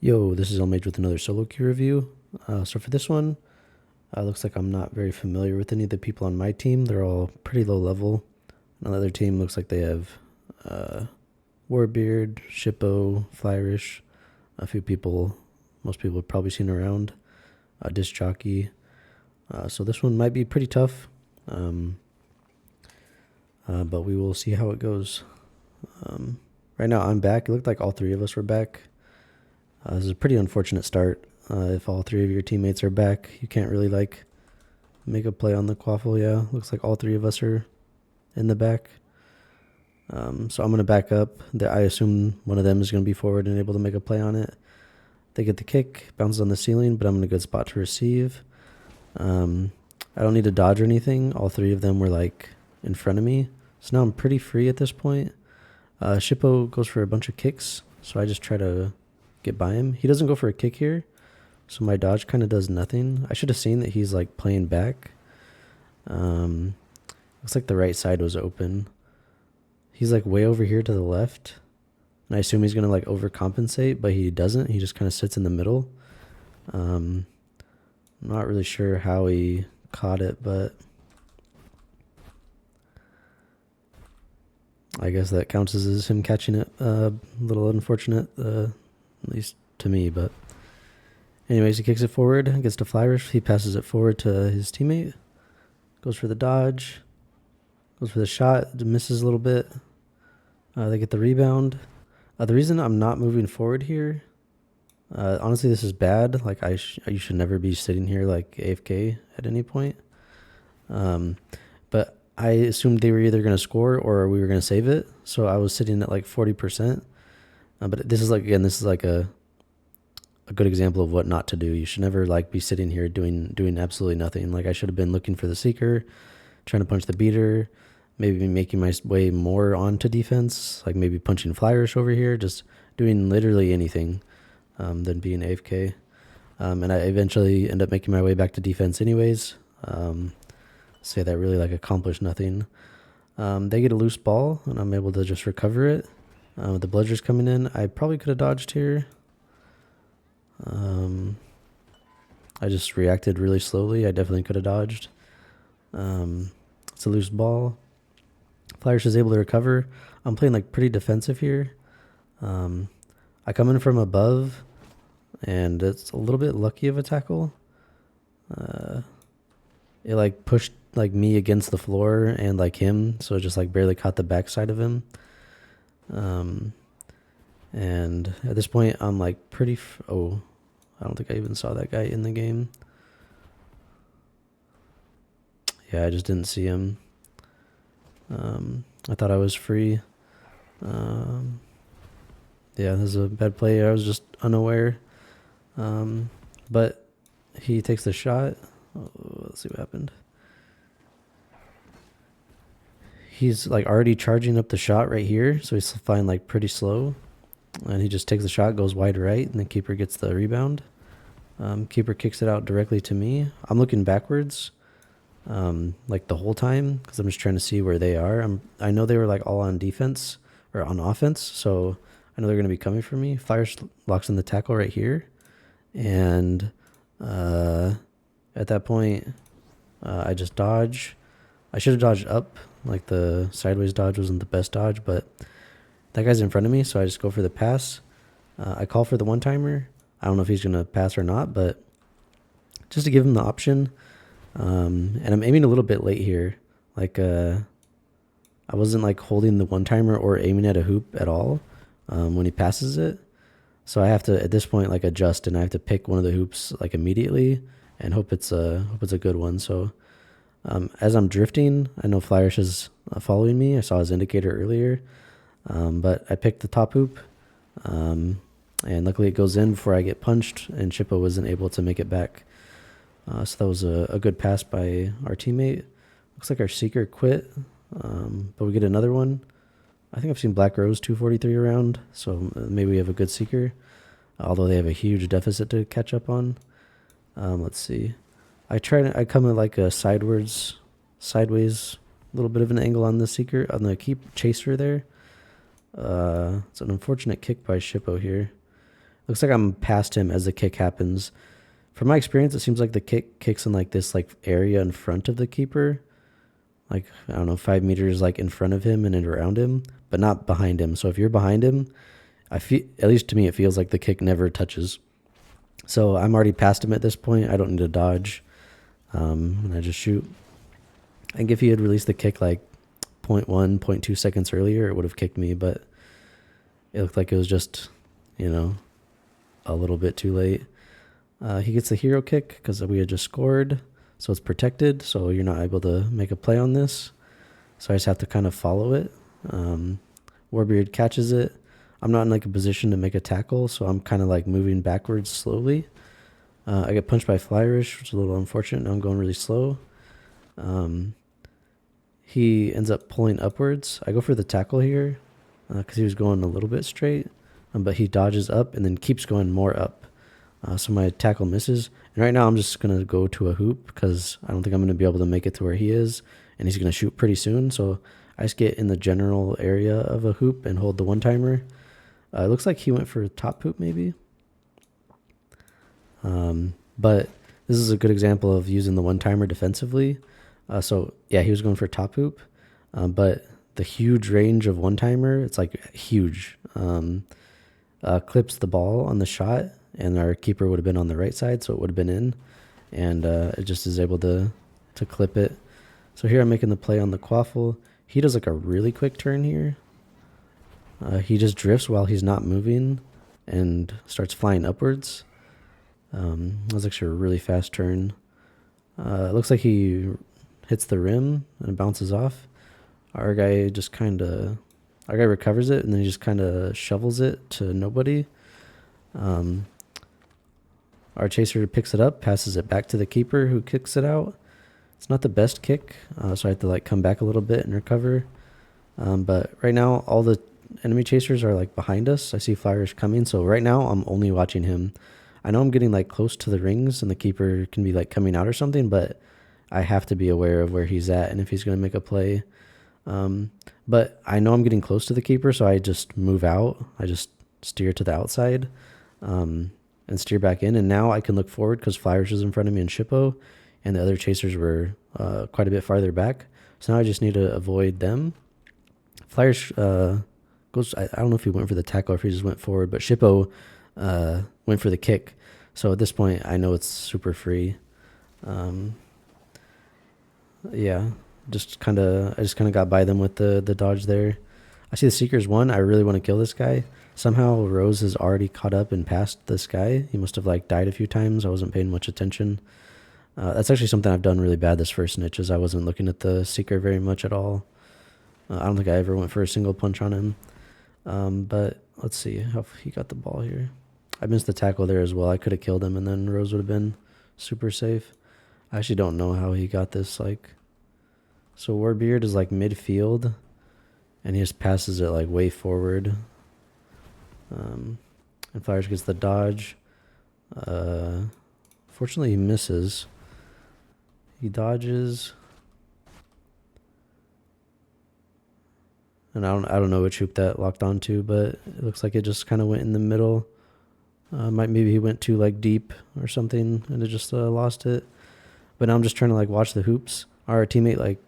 Yo, this is illmage with another solo queue review. So for this one, looks like I'm not very familiar with any of the people on my team. They're all pretty low level. Another team looks like they have Warbeard, Shippo, Flyrish, a few people, most people have probably seen around, Disc Jockey. So this one might be pretty tough, but we will see how it goes. Right now I'm back. It looked like all three of us were back. This is a pretty unfortunate start. If all three of your teammates are back, you can't really make a play on the quaffle. Yeah, looks like all three of us are in the back. So I'm gonna back up. I assume one of them is gonna be forward and able to make a play on it. They get the kick, bounces on the ceiling, but I'm in a good spot to receive. I don't need to dodge or anything. All three of them were in front of me, so now I'm pretty free at this point. Shippo goes for a bunch of kicks, so I just try to get by him. He doesn't go for a kick here, so my dodge kind of does nothing. I should have seen that he's playing back. Looks like the right side was open. He's way over here to the left, and I assume he's gonna overcompensate, but he doesn't. He just kind of sits in the middle. I'm not really sure how he caught it, but I guess that counts as him catching it. A little unfortunate, at least to me, but anyways, he kicks it forward, gets to Flyrish. He passes it forward to his teammate, goes for the dodge, goes for the shot, misses a little bit. They get the rebound. The reason I'm not moving forward here, honestly, this is bad. You should never be sitting here AFK at any point. But I assumed they were either going to score or we were going to save it. So I was sitting at 40%. But this is a good example of what not to do. You should never be sitting here doing absolutely nothing. I should have been looking for the seeker, trying to punch the beater, maybe making my way more onto defense, maybe punching Flyrish over here, just doing literally anything than being AFK. And I eventually end up making my way back to defense anyways. So that really accomplished nothing. They get a loose ball, and I'm able to just recover it. With the bludgers coming in, I probably could have dodged here. I just reacted really slowly. I definitely could have dodged. It's a loose ball. Flyers is able to recover. I'm playing pretty defensive here. I come in from above, and it's a little bit lucky of a tackle. It pushed me against the floor and him, so it just barely caught the backside of him. And at this point I'm pretty I don't think I even saw that guy in the game. Yeah, I just didn't see him. I thought I was free. Yeah, this is a bad play. I was just unaware. But he takes the shot. Let's see what happened. He's already charging up the shot right here, so he's flying pretty slow, and he just takes the shot, goes wide right, and the keeper gets the rebound. Keeper kicks it out directly to me. I'm looking backwards the whole time because I'm just trying to see where they are. I know they were all on defense or on offense, so I know they're going to be coming for me. Fire locks in the tackle right here, and at that point I just dodge. I should have dodged up. The sideways dodge wasn't the best dodge, but that guy's in front of me, so I just go for the pass. I call for the one-timer. I don't know if he's going to pass or not, but just to give him the option. And I'm aiming a little bit late here. I wasn't holding the one-timer or aiming at a hoop at all when he passes it. So I have to, at this point, adjust, and I have to pick one of the hoops immediately and hope it's a good one. So as I'm drifting, I know Flyers is following me. I saw his indicator earlier, but I picked the top hoop, and luckily it goes in before I get punched, and Shippo wasn't able to make it back. So that was a good pass by our teammate. Looks like our seeker quit, but we get another one. I think I've seen Black Rose 243 around, so maybe we have a good seeker, although they have a huge deficit to catch up on. Let's see. I come at a sideways, a little bit of an angle on the seeker, on the chaser there. It's an unfortunate kick by Shippo here. Looks like I'm past him as the kick happens. From my experience, it seems like the kick kicks in like this like area in front of the keeper, like I don't know, 5 meters like in front of him and around him, but not behind him. So if you're behind him, I feel, at least to me, it feels like the kick never touches. So I'm already past him at this point. I don't need to dodge, and I just shoot. I think if he had released the kick like 0.1, 0.2 seconds earlier, it would have kicked me, but it looked like it was just, a little bit too late. He gets the hero kick because we had just scored, so it's protected, so you're not able to make a play on this. So I just have to kind of follow it. Warbeard catches it. I'm not in like a position to make a tackle, so I'm kind of like moving backwards slowly. I get punched by Flyrish, which is a little unfortunate. Now I'm going really slow. He ends up pulling upwards. I go for the tackle here because he was going a little bit straight, but he dodges up and then keeps going more up. So my tackle misses. And right now I'm just going to go to a hoop because I don't think I'm going to be able to make it to where he is. And he's going to shoot pretty soon. So I just get in the general area of a hoop and hold the one-timer. It looks like he went for a top hoop maybe. But this is a good example of using the one-timer defensively. So yeah, he was going for top hoop. But the huge range of one-timer, it's like huge. Clips the ball on the shot, and our keeper would have been on the right side, so it would have been in. And it just is able to clip it. So here I'm making the play on the quaffle. He does like a really quick turn here. He just drifts while he's not moving and starts flying upwards. That was actually a really fast turn. It looks like he hits the rim and it bounces off. Our guy recovers it and then he just kind of shovels it to nobody. Our chaser picks it up, passes it back to the keeper who kicks it out. It's not the best kick, so I have to like come back a little bit and recover. But right now, all the enemy chasers are like behind us. I see Flyers coming, so right now I'm only watching him. I know I'm getting like close to the rings and the keeper can be like coming out or something, but I have to be aware of where he's at and if he's going to make a play. But I know I'm getting close to the keeper, so I just move out. I just steer to the outside and steer back in. And now I can look forward because Flyers is in front of me and Shippo, and the other chasers were quite a bit farther back. So now I just need to avoid them. Flyers goes, I don't know if he went for the tackle or if he just went forward, but Shippo went for the kick. So at this point, I know it's super free. Yeah, I just kind of got by them with the dodge there. I see the Seekers one. I really want to kill this guy. Somehow Rose has already caught up and passed this guy. He must have like died a few times. I wasn't paying much attention. That's actually something I've done really bad this first niche, is I wasn't looking at the Seeker very much at all. I don't think I ever went for a single punch on him. But let's see how he got the ball here. I missed the tackle there as well. I could have killed him and then Rose would have been super safe. I actually don't know how he got this. So Warbeard is like midfield and he just passes it like way forward. And Flyers gets the dodge. Fortunately he misses. He dodges. And I don't know which hoop that locked onto, but it looks like it just kind of went in the middle. Maybe he went too like deep or something and it just lost it. But now I'm just trying to like watch the hoops. Our teammate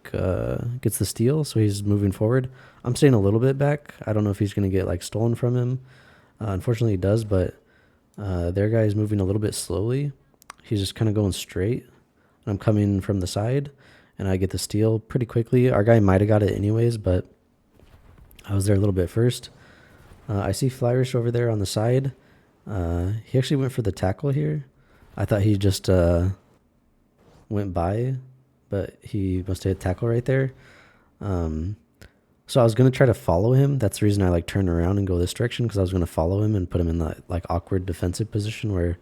gets the steal, so he's moving forward. I'm staying a little bit back. I don't know if he's going to get like stolen from him. Unfortunately he does, but their guy is moving a little bit slowly. He's just kind of going straight. I'm coming from the side and I get the steal pretty quickly. Our guy might have got it anyways, but I was there a little bit first. I see Flyrish over there on the side. He actually went for the tackle here. I thought he just went by, but he must have hit tackle right there. So I was going to try to follow him. That's the reason I like turned around and go this direction, because I was going to follow him and put him in the like awkward defensive position where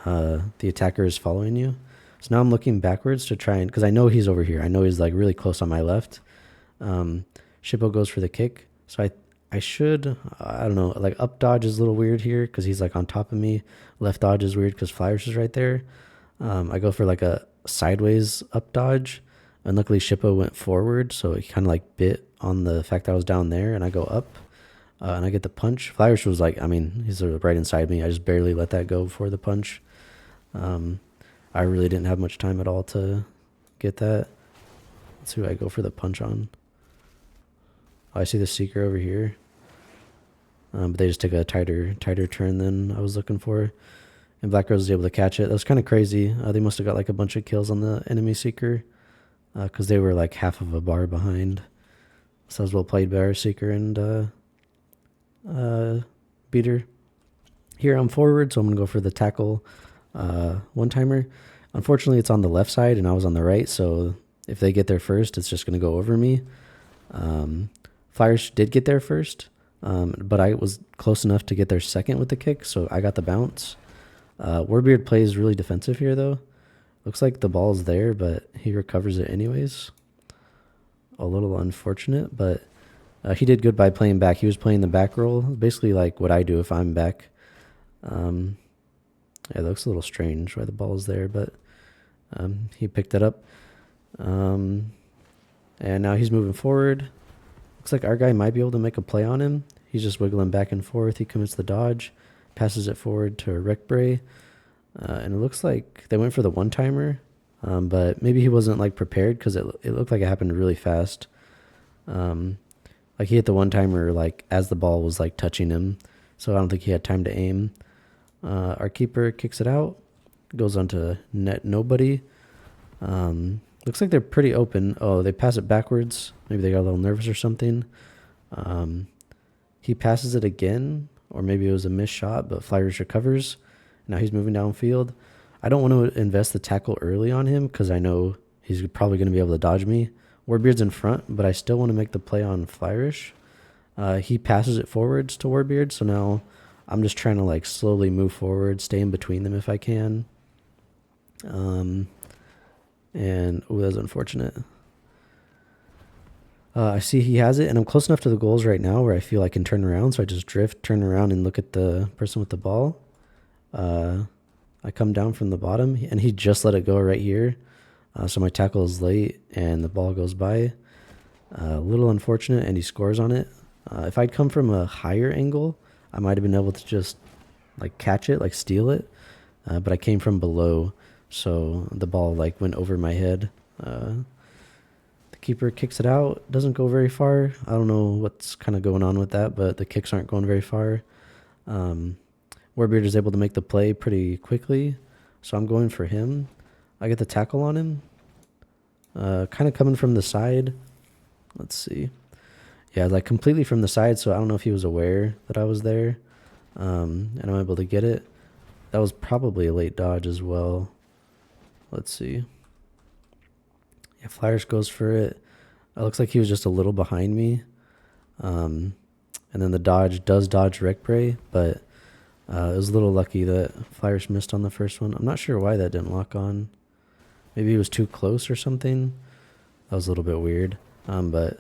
the attacker is following you. So now I'm looking backwards to try and, because I know he's over here. I know he's like really close on my left. Shippo goes for the kick. So I should, I don't know, like up dodge is a little weird here because he's like on top of me. Left dodge is weird because Flyers is right there. I go for like a sideways up dodge, and luckily Shippo went forward, so he kind of like bit on the fact that I was down there and I go up. And I get the punch. Flyrich was like, I mean, he's right inside me. I just barely let that go before the punch. I really didn't have much time at all to get that. Let's see who I go for the punch on. Oh, I see the Seeker over here. But they just took a tighter turn than I was looking for. And Black Rose was able to catch it. That was kind of crazy. They must have got like a bunch of kills on the enemy Seeker. Because they were like half of a bar behind. So that was well played by our Seeker and Beater. Here I'm forward, so I'm going to go for the tackle one-timer. Unfortunately, it's on the left side, and I was on the right, so if they get there first, it's just going to go over me. Flyers did get there first, but I was close enough to get there second with the kick, so I got the bounce. Warbeard plays really defensive here, though. Looks like the ball's there, but he recovers it anyways. A little unfortunate, but he did good by playing back. He was playing the back roll, basically like what I do if I'm back. Yeah, it looks a little strange why the ball's there, but he picked it up. And now he's moving forward. Looks like our guy might be able to make a play on him. He's just wiggling back and forth. He commits the dodge, passes it forward to Rick Bray. And it looks like they went for the one-timer, but maybe he wasn't like prepared because it looked like it happened really fast. Like he hit the one-timer like as the ball was like touching him, so I don't think he had time to aim. Our keeper kicks it out, goes on to net nobody. Looks like they're pretty open. Oh, they pass it backwards. Maybe they got a little nervous or something. He passes it again, or maybe it was a missed shot, but Flyers recovers. Now he's moving downfield. I don't want to invest the tackle early on him because I know he's probably going to be able to dodge me. Warbeard's in front, but I still want to make the play on Flyrish. He passes it forwards to Warbeard, so now I'm just trying to like slowly move forward, stay in between them if I can. And oh, that's unfortunate. I see he has it, and I'm close enough to the goals right now where I feel I can turn around, so I just drift, turn around, and look at the person with the ball. I come down from the bottom, and he just let it go right here. So my tackle is late, and the ball goes by. A little unfortunate, and he scores on it. If I'd come from a higher angle, I might have been able to just like catch it, like steal it. But I came from below, so the ball like went over my head. The keeper kicks it out. Doesn't go very far. I don't know what's kind of going on with that, but the kicks aren't going very far. Warbeard is able to make the play pretty quickly, so I'm going for him. I get the tackle on him. Kind of coming from the side. Let's see. Yeah, like completely from the side, so I don't know if he was aware that I was there. And I'm able to get it. That was probably a late dodge as well. Let's see. Yeah, Flyers goes for it. It looks like he was just a little behind me. And then the dodge does dodge Rekbray, but it was a little lucky that Flyers missed on the first one. I'm not sure why that didn't lock on. Maybe he was too close or something. That was a little bit weird. But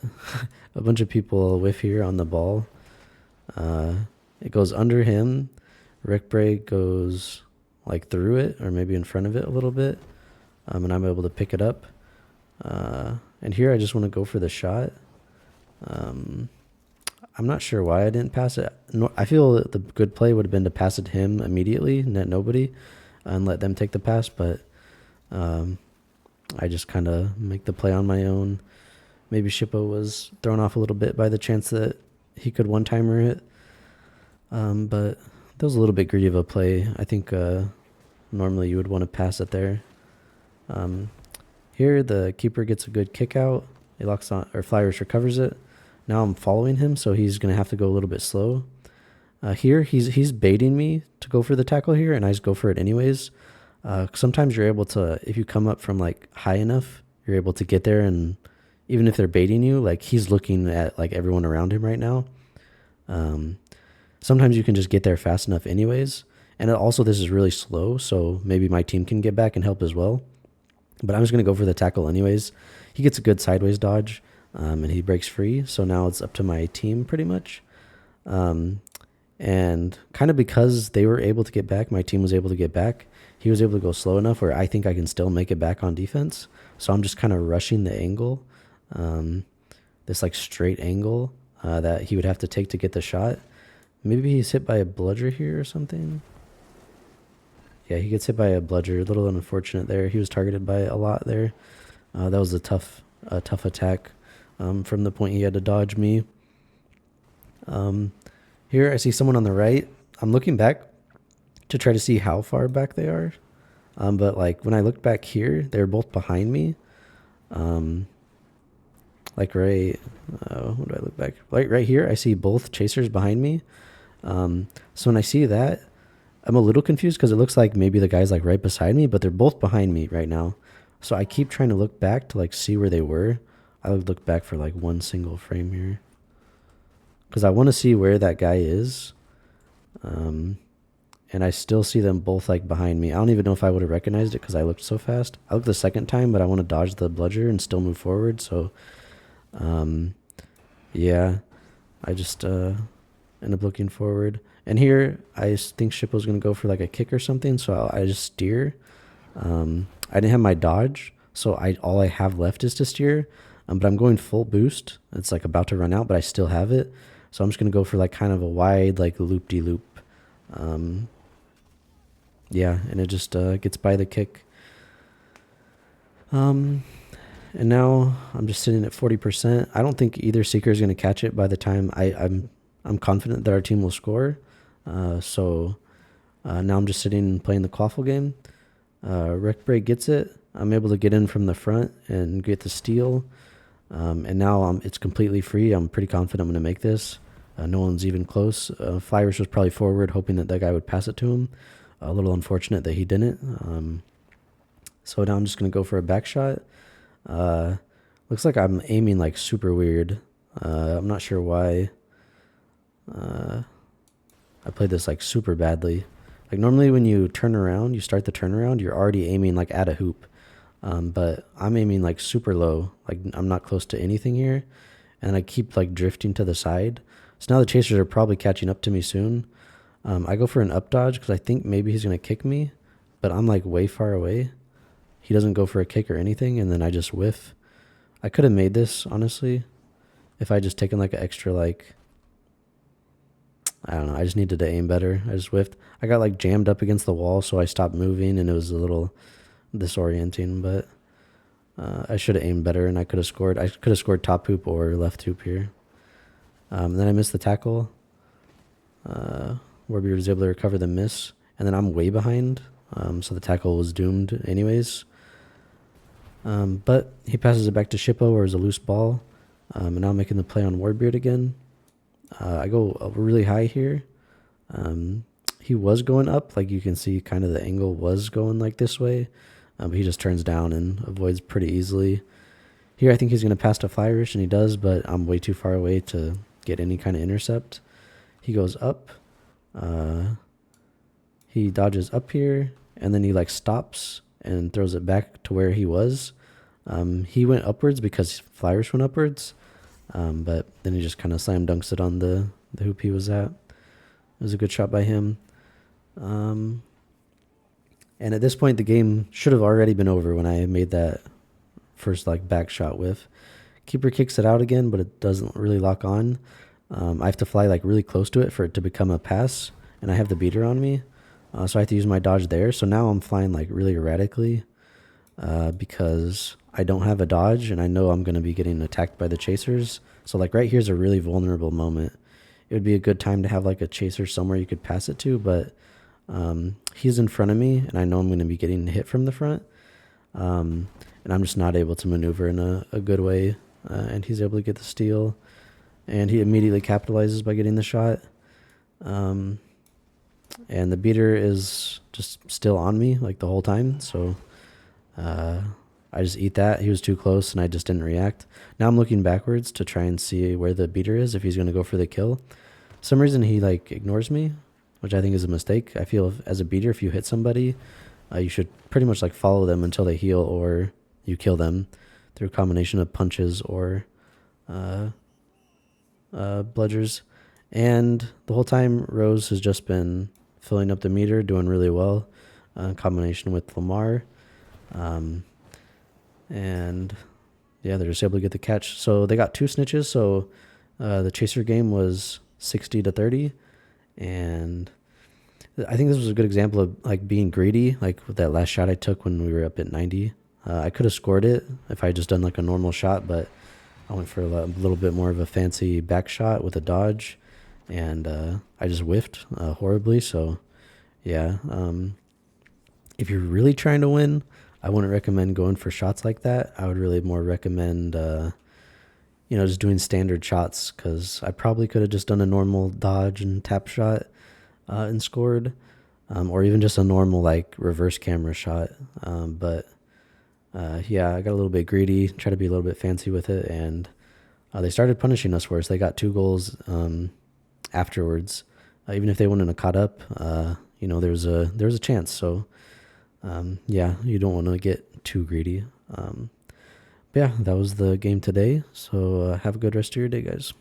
a bunch of people whiff here on the ball. It goes under him. Rekbray goes like through it, or maybe in front of it a little bit. And I'm able to pick it up. And here I just want to go for the shot. I'm not sure why I didn't pass it. I feel that the good play would have been to pass it to him immediately, net nobody, and let them take the pass. But I just kind of make the play on my own. Maybe Shippo was thrown off a little bit by the chance that he could one-timer it. But that was a little bit greedy of a play. I think normally you would want to pass it there. Here the keeper gets a good kick out. He locks on, or Flyers recovers it. Now I'm following him, so he's going to have to go a little bit slow. Here, he's baiting me to go for the tackle here, and I just go for it anyways. Sometimes you're able to, if you come up from like high enough, you're able to get there, and even if they're baiting you, like he's looking at like everyone around him right now. Sometimes you can just get there fast enough anyways. And also this is really slow, so maybe my team can get back and help as well. But I'm just going to go for the tackle anyways. He gets a good sideways dodge. And he breaks free, so now it's up to my team pretty much. And kind of because they were able to get back, my team was able to get back, he was able to go slow enough where I think I can still make it back on defense. So I'm just kind of rushing the angle, this like straight angle, that he would have to take to get the shot. Maybe he's hit by a bludger here or something. Yeah, he gets hit by a bludger. A little unfortunate there. He was targeted by a lot there. That was a tough attack from the point he had to dodge me. Here I see someone on the right. I'm looking back to try to see how far back they are. But like when I look back here, they're both behind me. Like right, what do I look back? Right here, I see both chasers behind me. So when I see that, I'm a little confused because it looks like maybe the guy's like right beside me, but they're both behind me right now. So I keep trying to look back to like see where they were. I would look back for like one single frame here because I want to see where that guy is. And I still see them both like behind me. I don't even know if I would have recognized it because I looked so fast. I looked the second time, but I want to dodge the bludger and still move forward. So, yeah, I just end up looking forward. And here, I think Shippo's going to go for like a kick or something. So I just steer. I didn't have my dodge. So all I have left is to steer. But I'm going full boost. It's like about to run out, but I still have it. So I'm just going to go for like kind of a wide like loop-de-loop. Yeah, and it just gets by the kick. And now I'm just sitting at 40%. I don't think either seeker is going to catch it by the time I'm confident that our team will score. So now I'm just sitting and playing the quaffle game. Wreck Break gets it. I'm able to get in from the front and get the steal. And now it's completely free. I'm pretty confident I'm going to make this. No one's even close. Flyers was probably forward, hoping that guy would pass it to him. A little unfortunate that he didn't. So now I'm just going to go for a back shot. Looks like I'm aiming like super weird. I'm not sure why. I played this like super badly. Like normally when you turn around, you start the turnaround, you're already aiming like at a hoop. But I'm aiming like super low. Like I'm not close to anything here. And I keep like drifting to the side. So now the chasers are probably catching up to me soon. I go for an up dodge because I think maybe he's going to kick me. But I'm like way far away. He doesn't go for a kick or anything. And then I just whiff. I could have made this, honestly. If I just taken like an extra like... I don't know. I just needed to aim better. I just whiffed. I got like jammed up against the wall. So I stopped moving. And it was a little disorienting. But I should have aimed better. And I could have scored. I could have scored top hoop or left hoop here. And then I missed the tackle. Warbeard was able to recover the miss. And then I'm way behind. So the tackle was doomed anyways. But he passes it back to Shippo where it was a loose ball. And now I'm making the play on Warbeard again. I go really high here. He was going up. Like you can see kind of the angle was going like this way. But he just turns down and avoids pretty easily. Here I think he's going to pass to Flyrish and he does. But I'm way too far away to get any kind of intercept. He goes up. He dodges up here. And then he like stops and throws it back to where he was. He went upwards because Flyers went upwards. But then he just kind of slam dunks it on the hoop he was at. It was a good shot by him. And at this point, the game should have already been over when I made that first like back shot whiff. Keeper kicks it out again, but it doesn't really lock on. I have to fly like really close to it for it to become a pass. And I have the beater on me. So I have to use my dodge there. So now I'm flying like really erratically because I don't have a dodge and I know I'm going to be getting attacked by the chasers. So like right here's a really vulnerable moment. It would be a good time to have like a chaser somewhere you could pass it to, but he's in front of me and I know I'm going to be getting hit from the front. And I'm just not able to maneuver in a good way. And he's able to get the steal and he immediately capitalizes by getting the shot. And the beater is just still on me like the whole time. So I just eat that. He was too close and I just didn't react. Now I'm looking backwards to try and see where the beater is, if he's going to go for the kill. For some reason he like ignores me, which I think is a mistake. I feel as a beater, if you hit somebody, you should pretty much like follow them until they heal or you kill them through a combination of punches or bludgers. And the whole time Rose has just been filling up the meter, doing really well, in combination with Lamar. And yeah, they're just able to get the catch. So they got 2 snitches. So The chaser game was 60-30, and I think this was a good example of like being greedy. Like with that last shot I took when we were up at 90, I could have scored it if I had just done like a normal shot, but I went for a little bit more of a fancy back shot with a dodge, and I just whiffed horribly. So yeah, if you're really trying to win, I wouldn't recommend going for shots like that. I would really more recommend just doing standard shots, because I probably could have just done a normal dodge and tap shot and scored, or even just a normal like reverse camera shot. But yeah, I got a little bit greedy, tried to be a little bit fancy with it, and they started punishing us worse. They got 2 goals afterwards. Even if they wouldn't have caught up, there was a chance. So yeah, you don't want to get too greedy. But yeah, that was the game today. So have a good rest of your day, guys.